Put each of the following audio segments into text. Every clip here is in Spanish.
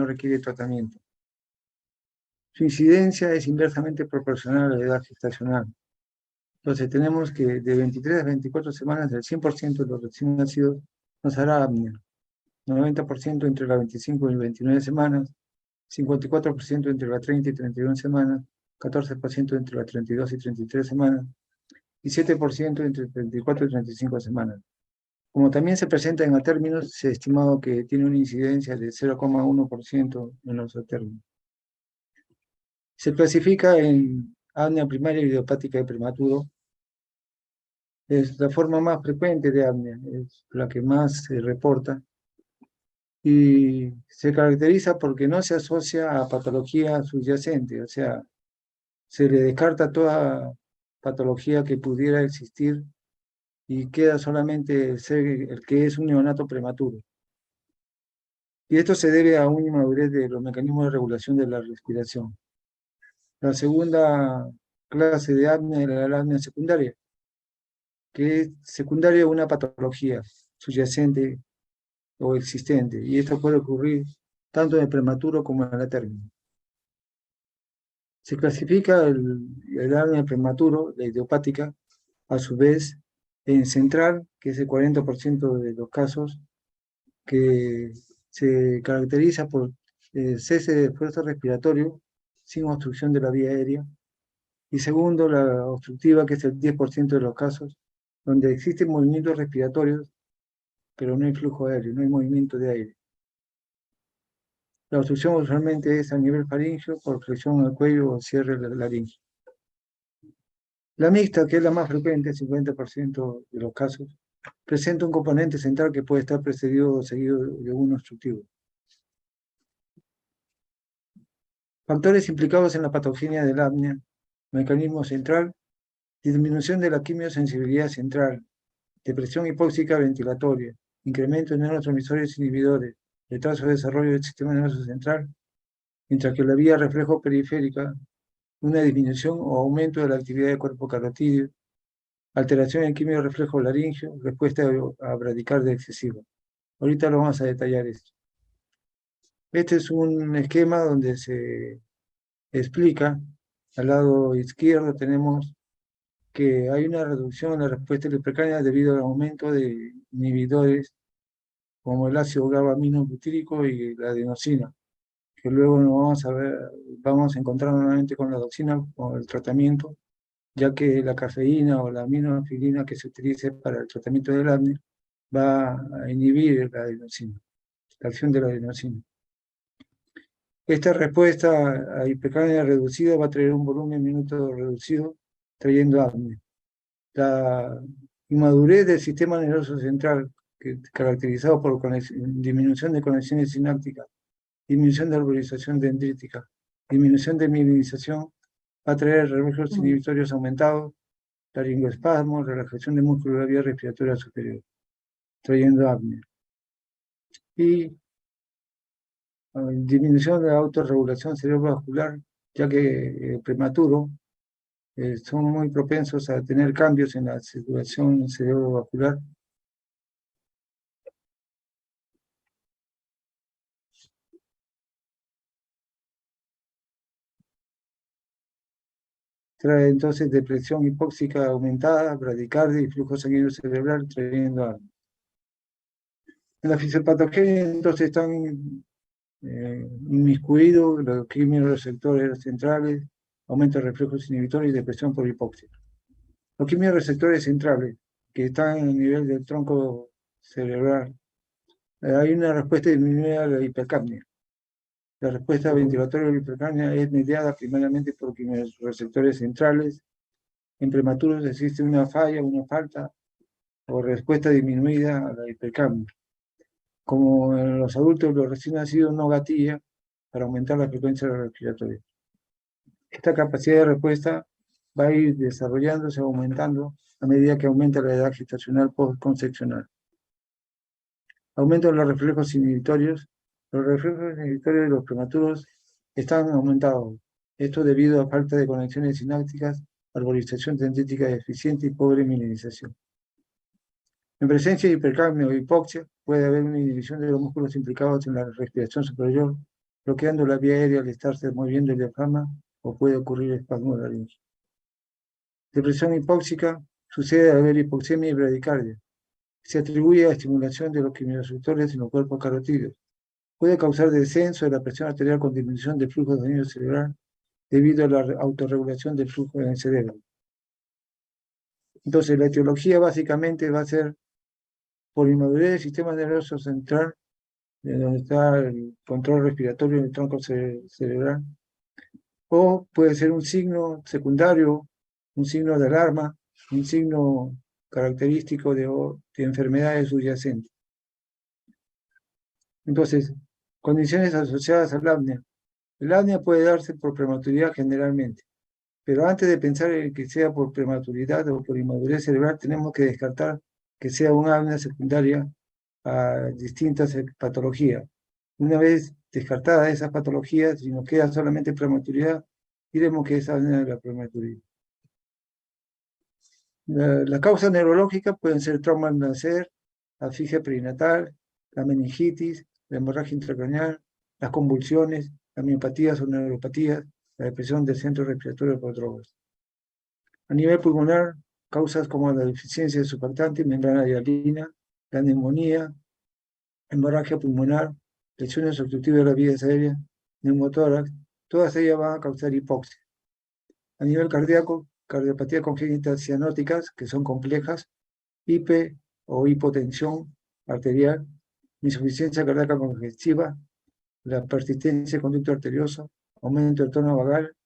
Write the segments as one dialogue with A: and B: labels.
A: requiere tratamiento. Su incidencia es inversamente proporcional a la edad gestacional. Entonces tenemos que de 23 a 24 semanas el 100% de los recién nacidos nos hará apnea. 90% entre las 25 y 29 semanas, 54% entre las 30 y 31 semanas, 14% entre las 32 y 33 semanas, y 7% entre 34 y 35 semanas. Como también se presenta en atérminos, se ha estimado que tiene una incidencia de 0,1% en los atérminos. Se clasifica en apnea primaria idiopática de prematuro. Es la forma más frecuente de apnea, es la que más se reporta, y se caracteriza porque no se asocia a patología subyacente, o sea, se le descarta toda patología que pudiera existir y queda solamente el que es un neonato prematuro. Y esto se debe a una inmadurez de los mecanismos de regulación de la respiración. La segunda clase de apnea era la apnea secundaria, que es secundaria a una patología subyacente o existente, y esto puede ocurrir tanto en el prematuro como en el término. Se clasifica el apnea prematuro, la idiopática, a su vez, en central, que es el 40% de los casos, que se caracteriza por cese de esfuerzo respiratorio sin obstrucción de la vía aérea, y segundo, la obstructiva, que es el 10% de los casos, donde existen movimientos respiratorios, pero no hay flujo aéreo, no hay movimiento de aire. La obstrucción usualmente es a nivel faríngeo por presión al cuello o cierre de la laringe. La mixta, que es la más frecuente, 50% de los casos, presenta un componente central que puede estar precedido o seguido de un obstructivo. Factores implicados en la patogenia del apnea: mecanismo central, disminución de la quimiosensibilidad central, depresión hipóxica ventilatoria, incremento de neurotransmisores inhibidores, retraso de desarrollo del sistema nervioso central, mientras que la vía reflejo periférica, una disminución o aumento de la actividad del cuerpo carotídeo, alteración en quimiorreflejo laríngeo, respuesta a bradicardia excesiva. Ahorita lo vamos a detallar esto. Este es un esquema donde se explica, al lado izquierdo tenemos que hay una reducción en la respuesta hipercárnica debido al aumento de inhibidores como el ácido GABA-aminobutírico y la adenosina, que luego nos vamos a encontrar nuevamente con la doxina con el tratamiento, ya que la cafeína o la aminofilina que se utilice para el tratamiento del apnea va a inhibir la adenosina, la acción de la adenosina. Esta respuesta a hipercárnica reducida va a traer un volumen minuto reducido, trayendo apnea. La inmadurez del sistema nervioso central, caracterizado por disminución de conexiones sinápticas, disminución de arborización dendrítica, disminución de mielinización, va a traer reflejos inhibitorios aumentados, laringoespasmo, relajación de músculo de la vía respiratoria superior, trayendo apnea. Y disminución de la autorregulación cerebrovascular, ya que prematuro son muy propensos a tener cambios en la circulación cerebrovascular. Trae entonces depresión hipóxica aumentada, bradicardia y flujo sanguíneo cerebral, trayendo apnea. En la fisiopatogenia entonces están inmiscuidos los quimiorreceptores centrales, aumento de reflejos inhibitorios y depresión por hipoxia. Los quimiorreceptores centrales, que están a nivel del tronco cerebral, hay una respuesta disminuida a la hipercapnia. La respuesta ventilatoria a la hipercapnia es mediada primariamente por quimiorreceptores centrales. En prematuros existe una falla, una falta o respuesta disminuida a la hipercapnia. Como en los adultos, los recién nacidos no gatilla para aumentar la frecuencia respiratoria. Esta capacidad de respuesta va a ir desarrollándose, aumentando a medida que aumenta la edad gestacional postconcepcional. Aumento de los reflejos inhibitorios. Los reflejos inhibitorios de los prematuros están aumentados. Esto debido a falta de conexiones sinápticas, arborización dendrítica deficiente y pobre mielinización. En presencia de hipercapnia o hipoxia, puede haber una inhibición de los músculos implicados en la respiración superior, bloqueando la vía aérea al estarse moviendo el diafragma, o puede ocurrir espasmo de laringe. Depresión hipóxica sucede al haber hipoxemia y bradicardia. Se atribuye a estimulación de los quimioreceptores en los cuerpos carotídeos. Puede causar descenso de la presión arterial con disminución del flujo sanguíneo cerebral debido a la autorregulación del flujo en el cerebro. Entonces, la etiología básicamente va a ser por inmadurez del sistema nervioso central, donde está el control respiratorio en el tronco cerebral, o puede ser un signo secundario, un signo de alarma, un signo característico de enfermedades subyacentes. Entonces, condiciones asociadas al apnea. El apnea puede darse por prematuridad generalmente, pero antes de pensar en que sea por prematuridad o por inmadurez cerebral, tenemos que descartar que sea una apnea secundaria a distintas patologías. Una vez descartadas esas patologías, si nos queda solamente prematuridad, diremos que es apnea de la prematuridad. Las causas neurológicas pueden ser trauma al nacer, asfixia perinatal, la meningitis, la hemorragia intracraneal, las convulsiones, las miopatías o neuropatías, la depresión del centro respiratorio por drogas. A nivel pulmonar, causas como la deficiencia de surfactante, membrana hialina, la neumonía, hemorragia pulmonar, lesiones obstructivas de las vías aéreas, neumotórax, todas ellas van a causar hipoxia. A nivel cardíaco, cardiopatía congénita cianóticas, que son complejas, hipe o hipotensión arterial, insuficiencia cardíaca congestiva, la persistencia de conducto arterioso, aumento del tono vagal,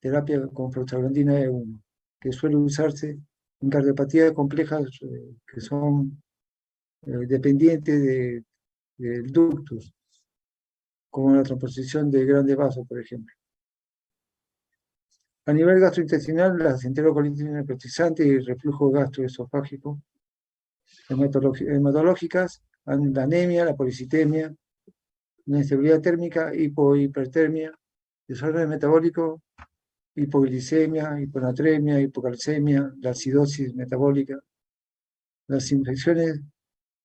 A: terapia con prostaglandina E1, que suele usarse en cardiopatías complejas que son dependientes del ductus, como la transposición de grandes vasos, por ejemplo. A nivel gastrointestinal, las enterocolitis necrotizantes y el reflujo gastroesofágico, hematológicas, la anemia, la policitemia, la inestabilidad térmica, hipohipertermia, desorden metabólico, hipoglicemia, hiponatremia, hipocalcemia, la acidosis metabólica, las infecciones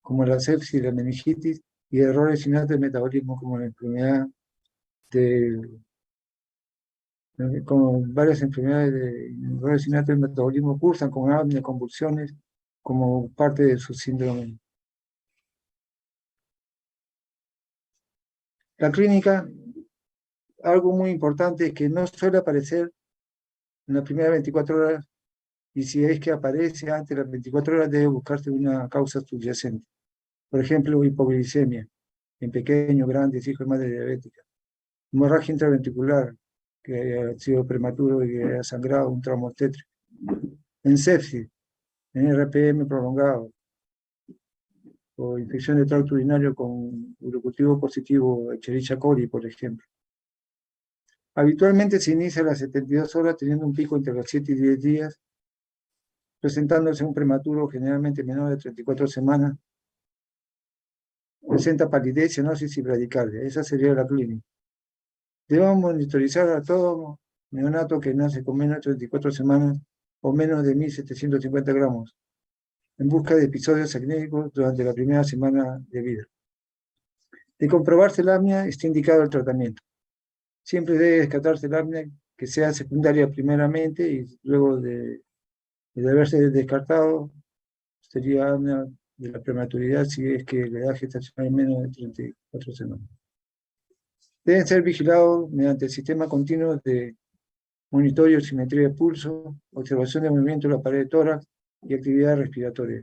A: como la sepsis y la meningitis, y errores innatos del metabolismo como la enfermedad como varias enfermedades de errores innatos del metabolismo cursan como apnea, convulsiones, como parte de su síndrome. La clínica, algo muy importante es que no suele aparecer en las primeras 24 horas, y si es que aparece antes de las 24 horas debe buscarse una causa subyacente. Por ejemplo, hipoglicemia en pequeños, grandes, hijos de madre diabética. Hemorragia intraventricular, que haya sido prematuro y que haya sangrado, un trauma obstétrico. En sepsis, en RPM prolongado, o infección de tracto urinario con urocultivo positivo, Escherichia coli, por ejemplo. Habitualmente se inicia a las 72 horas, teniendo un pico entre los 7 y 10 días, presentándose un prematuro generalmente menor de 34 semanas. Presenta palidez, cianosis y bradicardia. Esa sería la clínica. Debemos monitorizar a todo neonato que nace con menos de 34 semanas o menos de 1.750 gramos, en busca de episodios acnéicos durante la primera semana de vida. De comprobarse la apnea, está indicado el tratamiento. Siempre debe descartarse la apnea que sea secundaria primeramente, y luego de haberse descartado, sería apnea de la prematuridad si es que la edad gestacional es menos de 34 semanas. Deben ser vigilados mediante el sistema continuo de monitoreo, simetría de pulso, observación de movimiento de la pared de tórax y actividad respiratoria.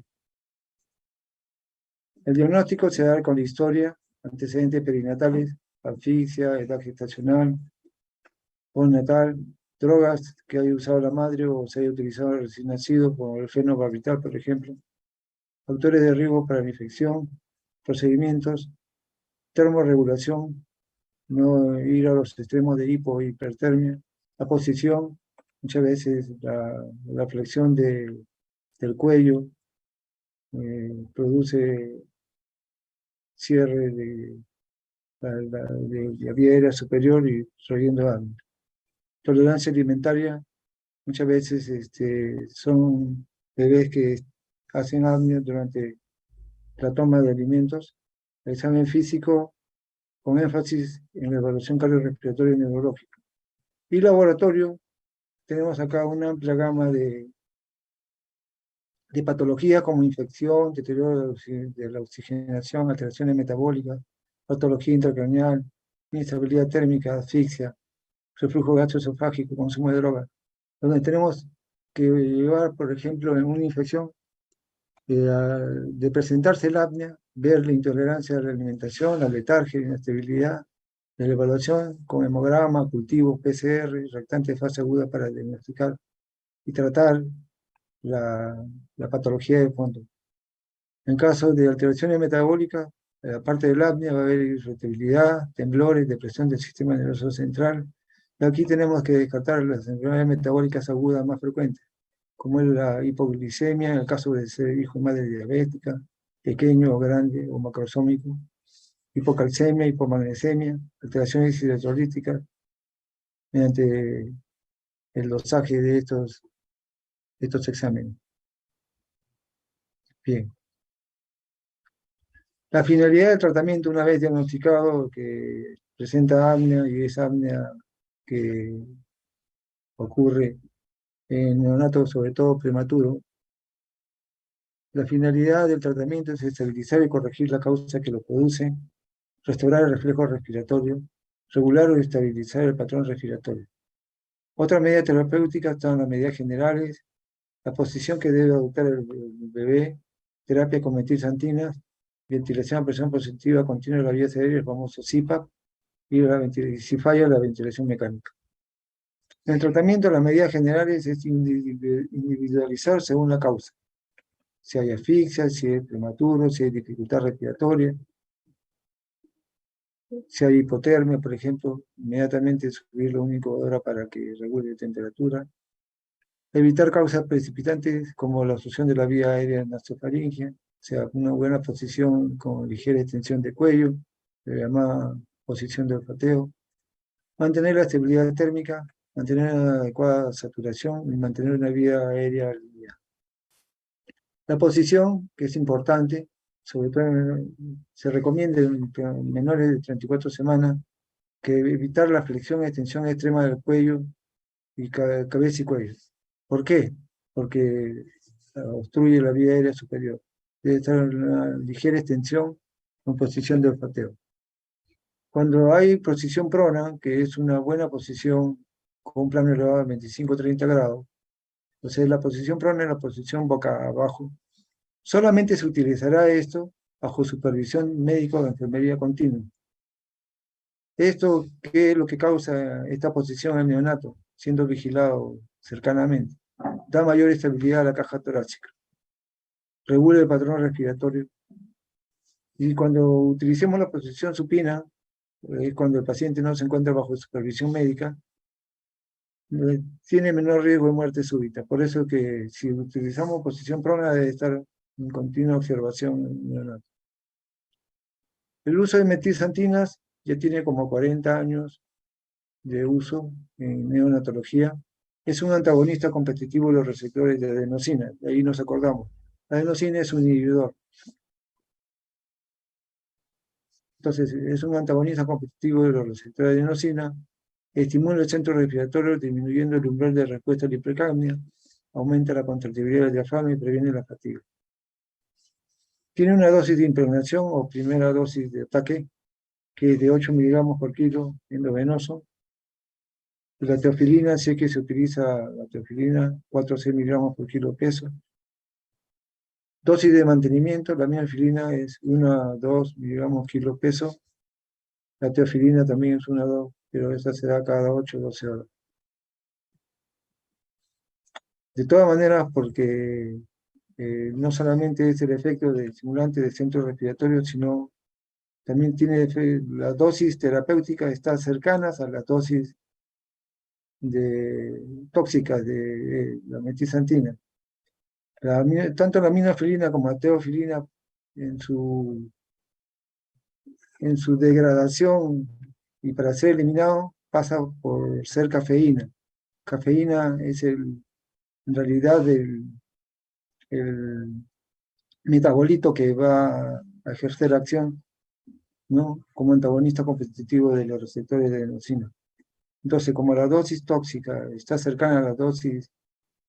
A: El diagnóstico se da con la historia, antecedentes perinatales, asfixia, edad gestacional, postnatal, drogas que haya usado la madre o se haya utilizado el recién nacido, como el fenobarbital, por ejemplo, factores de riesgo para la infección, procedimientos, termorregulación, no ir a los extremos de hipo e hipertermia, la posición, muchas veces la flexión del cuello produce cierre de la vía aérea superior y trayendo apnea. Tolerancia alimentaria, muchas veces son bebés que hacen apnea durante la toma de alimentos. El examen físico con énfasis en la evaluación cardiorrespiratoria y neurológica. Y laboratorio, tenemos acá una amplia gama de patologías como infección, deterioro de la oxigenación, alteraciones metabólicas, patología intracraneal, inestabilidad térmica, asfixia, reflujo gastroesofágico, consumo de drogas, donde tenemos que llevar, por ejemplo, en una infección, de presentarse el apnea, ver la intolerancia a la alimentación, la letargia, la inestabilidad, la evaluación con hemograma, cultivos, PCR, reactante de fase aguda para diagnosticar y tratar la patología de fondo. En caso de alteraciones metabólicas, aparte del apnea va a haber irritabilidad, temblores, depresión del sistema nervioso central. Y aquí tenemos que descartar las enfermedades metabólicas agudas más frecuentes, como es la hipoglicemia, en el caso de ser hijo y madre diabética, pequeño o grande o macrosómico, hipocalcemia, hipomagnesemia, alteraciones electrolíticas, mediante el dosaje de estos exámenes. Bien. La finalidad del tratamiento, una vez diagnosticado que presenta apnea y es apnea que ocurre en neonatos, sobre todo prematuro, la finalidad del tratamiento es estabilizar y corregir la causa que lo produce, restaurar el reflejo respiratorio, regular o estabilizar el patrón respiratorio. Otras medidas terapéuticas están las medidas generales, la posición que debe adoptar el bebé, terapia con metilxantinas, ventilación a presión positiva continua de la vía aérea, el famoso CPAP, y si falla la ventilación mecánica. En el tratamiento, las medidas generales es individualizar según la causa. Si hay asfixia, si es prematuro, si hay dificultad respiratoria, si hay hipotermia, por ejemplo, inmediatamente subir la incubadora para que regule la temperatura. Evitar causas precipitantes como la obstrucción de la vía aérea nasofaringia, o sea, una buena posición con ligera extensión de cuello, la llamada posición de olfateo. Mantener la estabilidad térmica, mantener una adecuada saturación y mantener una vía aérea alineada. La posición, que es importante, sobre todo se recomienda en menores de 34 semanas, que evitar la flexión y extensión extrema del cuello y cabeza y cuello. ¿Por qué? Porque obstruye la vía aérea superior. Debe estar en una ligera extensión con posición de olfateo. Cuando hay posición prona, que es una buena posición con un plano elevado de 25-30 grados, entonces la posición prona es la posición boca abajo. Solamente se utilizará esto bajo supervisión médica o de enfermería continua. Esto, ¿qué es lo que causa esta posición al neonato, siendo vigilado cercanamente? Da mayor estabilidad a la caja torácica, regula el patrón respiratorio, y cuando utilicemos la posición supina, cuando el paciente no se encuentra bajo supervisión médica, tiene menor riesgo de muerte súbita. Por eso que si utilizamos posición prona debe estar en continua observación en neonato. El uso de metilxantinas ya tiene como 40 años de uso en neonatología. Es un antagonista competitivo de los receptores de adenosina, de ahí nos acordamos. La adenosina es un inhibidor. Entonces, es un antagonista competitivo de los receptores de adenosina, estimula el centro respiratorio disminuyendo el umbral de respuesta a la hipercapnia, aumenta la contractibilidad del diafragma y previene la fatiga. Tiene una dosis de impregnación o primera dosis de ataque, que es de 8 miligramos por kilo endovenoso. La teofilina, si es que se utiliza la teofilina, 4 o 6 miligramos por kilo peso. Dosis de mantenimiento, la mianfilina es 1 a 2 miligramos kilo peso. La teofilina también es 1 a 2, pero esa se da cada 8 o 12 horas. De todas maneras, porque no solamente es el efecto del estimulante del centro respiratorio, sino también tiene la dosis terapéutica está cercanas a las dosis tóxicas de la metilxantina. Tanto la minofilina como la teofilina en su degradación y para ser eliminado pasa por ser cafeína. Cafeína es en realidad el metabolito que va a ejercer acción ¿no? Como antagonista competitivo de los receptores de adenosina. Entonces, como la dosis tóxica está cercana a la dosis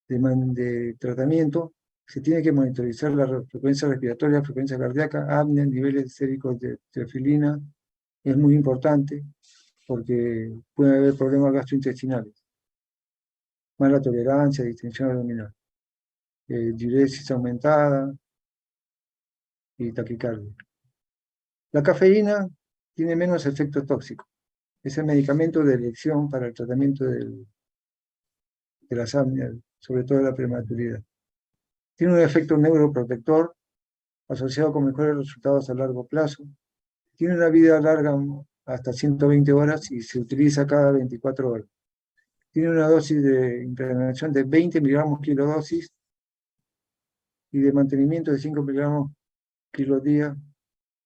A: de tratamiento, se tiene que monitorizar la frecuencia respiratoria, la frecuencia cardíaca, apnea, niveles séricos de teofilina. Es muy importante porque puede haber problemas gastrointestinales, mala tolerancia, distensión abdominal, diuresis aumentada y taquicardia. La cafeína tiene menos efecto tóxico. Es el medicamento de elección para el tratamiento de las apneas, sobre todo de la prematuridad. Tiene un efecto neuroprotector asociado con mejores resultados a largo plazo. Tiene una vida larga hasta 120 horas y se utiliza cada 24 horas. Tiene una dosis de impregnación de 20 miligramos kilodosis y de mantenimiento de 5 miligramos kilodía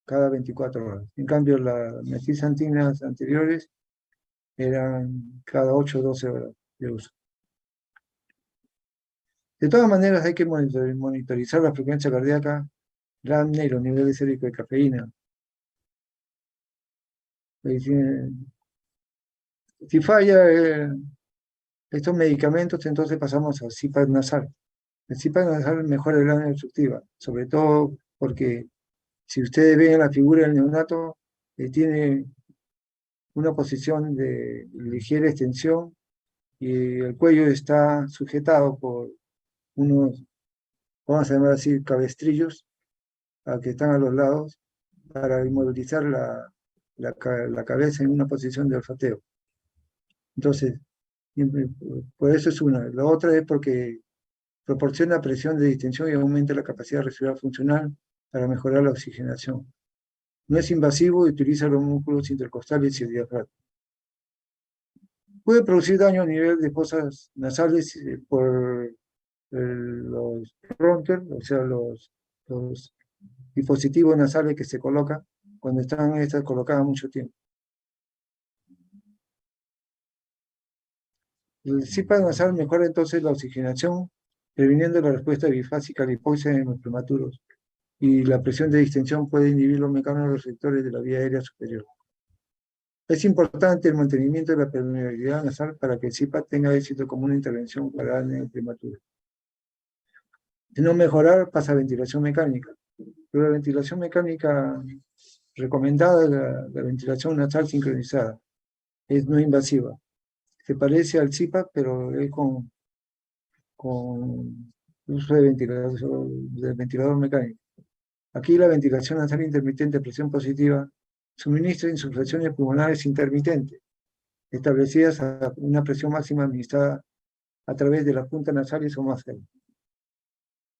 A: cada 24 horas. En cambio, las metilxantinas anteriores eran cada 8 o 12 horas de uso. De todas maneras, hay que monitorizar la frecuencia cardíaca, la apnea y los niveles séricos de cafeína. Si falla estos medicamentos, entonces pasamos al CPAP nasal. El CPAP nasal mejora el apnea obstructiva, sobre todo porque si ustedes ven la figura del neonato, tiene una posición de ligera extensión y el cuello está sujetado por unos, vamos a llamar así, cabestrillos que están a los lados para inmovilizar la cabeza en una posición de olfateo. Entonces, por eso es una. La otra es porque proporciona presión de distensión y aumenta la capacidad respirar funcional para mejorar la oxigenación. No es invasivo y utiliza los músculos intercostales y el diafragma. Puede producir daño a nivel de fosas nasales por los bronquios, o sea, los dispositivos nasales que se colocan cuando están estas colocadas mucho tiempo. El CPAP nasal mejora entonces la oxigenación, previniendo la respuesta bifásica a la hipoxia en los prematuros, y la presión de distensión puede inhibir los mecanismos receptores de la vía aérea superior. Es importante el mantenimiento de la permeabilidad nasal para que el CPAP tenga éxito como una intervención para el prematuro. De no mejorar, pasa a ventilación mecánica. Pero la ventilación mecánica recomendada es la ventilación nasal sincronizada. Es no invasiva. Se parece al CPAP, pero es con uso de ventilador mecánico. Aquí la ventilación nasal intermitente a presión positiva suministra insuflaciones pulmonares intermitentes, establecidas a una presión máxima administrada a través de las puntas nasales o máscaras.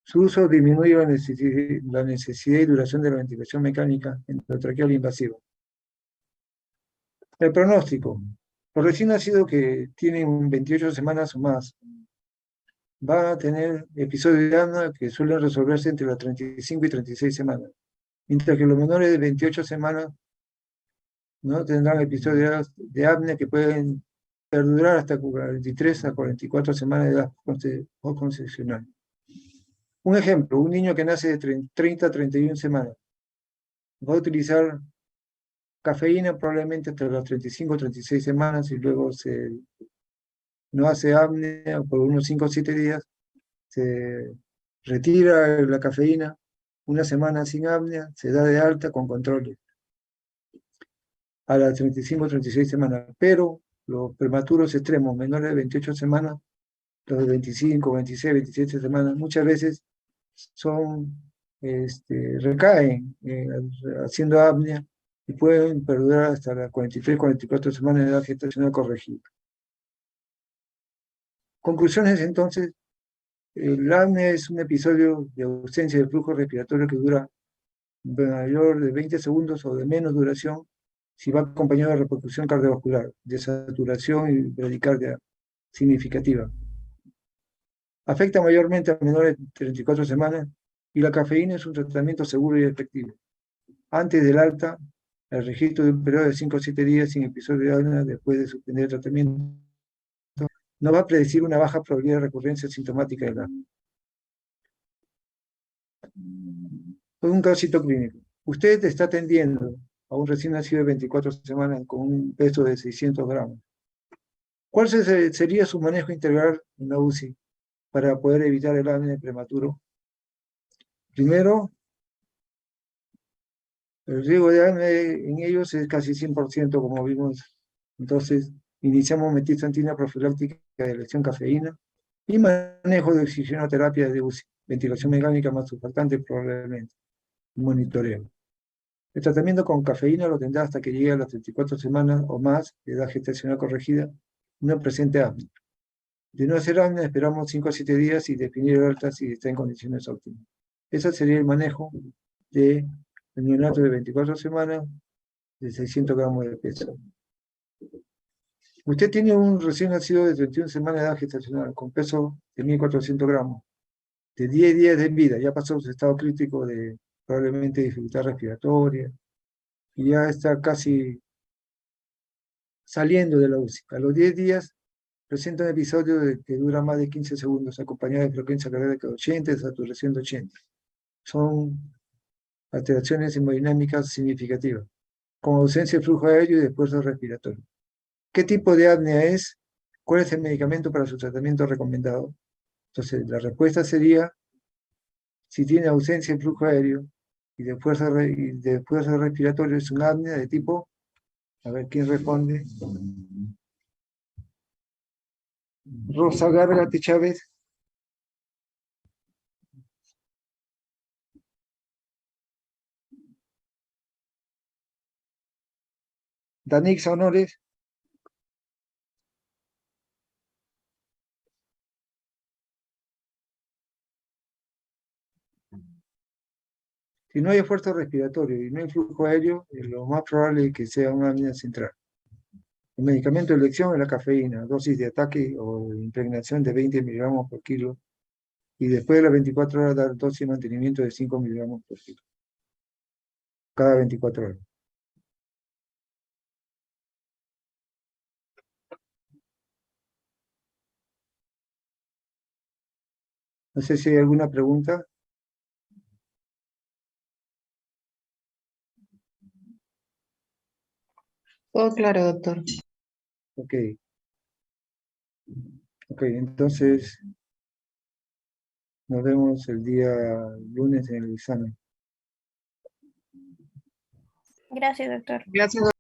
A: Su uso disminuye la necesidad y duración de la ventilación mecánica endotraqueal invasiva. El pronóstico. Los recién nacidos que tienen 28 semanas o más van a tener episodios de apnea que suelen resolverse entre las 35 y 36 semanas, mientras que los menores de 28 semanas no tendrán episodios de apnea que pueden perdurar hasta 43 a 44 semanas de edad postconcepcional. Un ejemplo, un niño que nace de 30 a 31 semanas va a utilizar cafeína probablemente hasta las 35 o 36 semanas y luego no hace apnea por unos 5 o 7 días, se retira la cafeína, una semana sin apnea, se da de alta con control a las 35 o 36 semanas. Pero los prematuros extremos, menores de 28 semanas, los de 25, 26, 27 semanas, muchas veces recaen haciendo apnea y pueden perdurar hasta las 43, 44 semanas de edad gestacional corregida. Conclusiones entonces, el apnea es un episodio de ausencia de flujo respiratorio que dura mayor de 20 segundos o de menos duración si va acompañado de repercusión cardiovascular, de saturación y bradicardia significativa. Afecta mayormente a menores de 34 semanas y la cafeína es un tratamiento seguro y efectivo. Antes del alta, el registro de un periodo de 5 o 7 días sin episodio de apnea después de suspender el tratamiento no va a predecir una baja probabilidad de recurrencia sintomática del apnea. Un casito clínico. Usted está atendiendo a un recién nacido de 24 semanas con un peso de 600 gramos. ¿Cuál sería su manejo integral en la UCI para poder evitar el apnea prematuro? Primero, el riesgo de apnea en ellos es casi 100%, como vimos. Entonces, iniciamos metistantina profiláctica de elección cafeína y manejo de oxigenoterapia de UCI, ventilación mecánica más surfactante probablemente, monitoreo. El tratamiento con cafeína lo tendrá hasta que llegue a las 34 semanas o más de edad gestacional corregida, no presente apnea. De no hacer apnea, esperamos 5 a 7 días y definir el alta si está en condiciones óptimas. Ese sería el manejo de el neonato de 24 semanas de 600 gramos de peso. Usted tiene un recién nacido de 31 semanas de edad gestacional con peso de 1.400 gramos, de 10 días de vida, ya pasó su estado crítico de probablemente dificultad respiratoria, y ya está casi saliendo de la UCI. A los 10 días presenta un episodio que dura más de 15 segundos, acompañado de frecuencia cardíaca de 80 y de saturación de 80. Son alteraciones hemodinámicas significativas, con ausencia de flujo aéreo y de esfuerzo respiratorio. ¿Qué tipo de apnea es? ¿Cuál es el medicamento para su tratamiento recomendado? Entonces, la respuesta sería, si tiene ausencia de flujo aéreo y de esfuerzo respiratorio, es una apnea de tipo, a ver quién responde. Rosa Gárgate Chávez. Danix Honores. Si no hay esfuerzo respiratorio y no hay flujo aéreo, lo más probable es que sea una apnea central. El medicamento de elección es la cafeína, dosis de ataque o de impregnación de 20 miligramos por kilo, y después de las 24 horas dar dosis de mantenimiento de 5 miligramos por kilo, cada 24 horas. No sé si hay alguna pregunta.
B: Todo claro, doctor.
A: Ok, entonces nos vemos el día lunes en el examen.
C: Gracias, doctor.
B: Gracias,